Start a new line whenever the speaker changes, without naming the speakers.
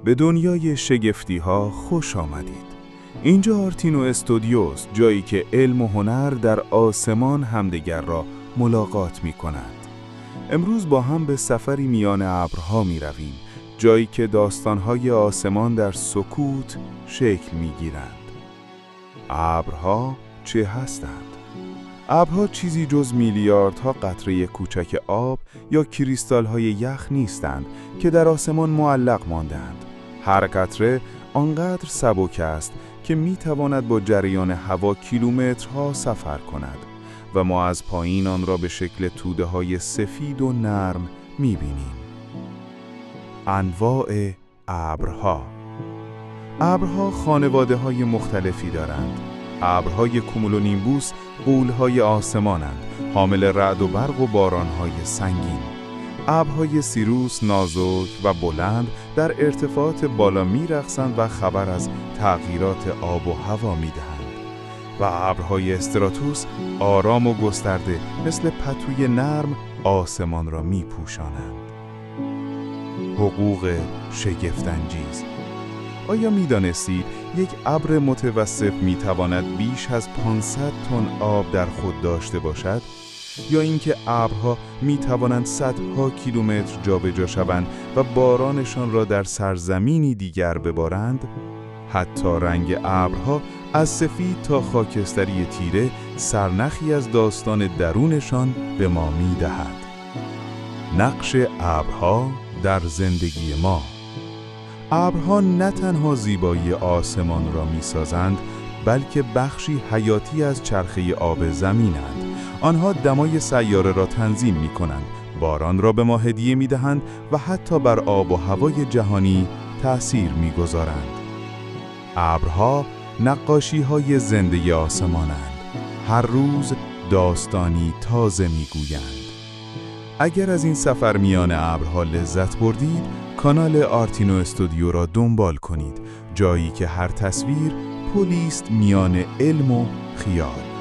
به دنیای شگفتی‌ها خوش آمدید. اینجا آرتینو استودیوست، جایی که علم و هنر در آسمان همدیگر را ملاقات می‌کنند. امروز با هم به سفری میان ابرها می‌رویم، جایی که داستان‌های آسمان در سکوت شکل می‌گیرند. ابرها چه هستند؟ ابرها چیزی جز میلیاردها قطره کوچک آب یا کریستال‌های یخ نیستند که در آسمان معلق مانده‌اند. هر قطره آنقدر سبک است که می‌تواند با جریان هوا کیلومترها سفر کند و ما از پایین آن را به شکل توده‌های سفید و نرم می‌بینیم. انواع ابرها. ابرها خانواده‌های مختلفی دارند. ابرهای کومولونیمبوس غول‌های آسمانند، حامل رعد و برق و باران‌های سنگین. ابرهای سیروس نازک و بلند در ارتفاعات بالا می‌رقصند و خبر از تغییرات آب و هوا می‌دهند. و ابرهای استراتوس آرام و گسترده مثل پتوی نرم آسمان را می‌پوشانند. حقوق شگفت‌انگیز. آیا می‌دانستید یک ابر متوسط می‌تواند بیش از 500 تن آب در خود داشته باشد؟ یا اینکه ابرها می‌توانند صدها کیلومتر جابجا شوند و بارانشان را در سرزمینی دیگر ببارند؟ حتی رنگ ابرها از سفید تا خاکستری تیره سرنخی از داستان درونشان به ما می‌دهد. نقش ابرها در زندگی ما. ابرها نه تنها زیبایی آسمان را می‌سازند، بلکه بخشی حیاتی از چرخه آب زمینند. آنها دمای سیاره را تنظیم می‌کنند، باران را به ما هدیه می‌دهند و حتی بر آب و هوای جهانی تأثیر می‌گذارند. ابرها نقاشی‌های زنده آسمانند. هر روز داستانی تازه می‌گویند. اگر از این سفر میان ابرها لذت بردید، کانال آرتینو استودیو را دنبال کنید، جایی که هر تصویر پلی است میان علم و خیال.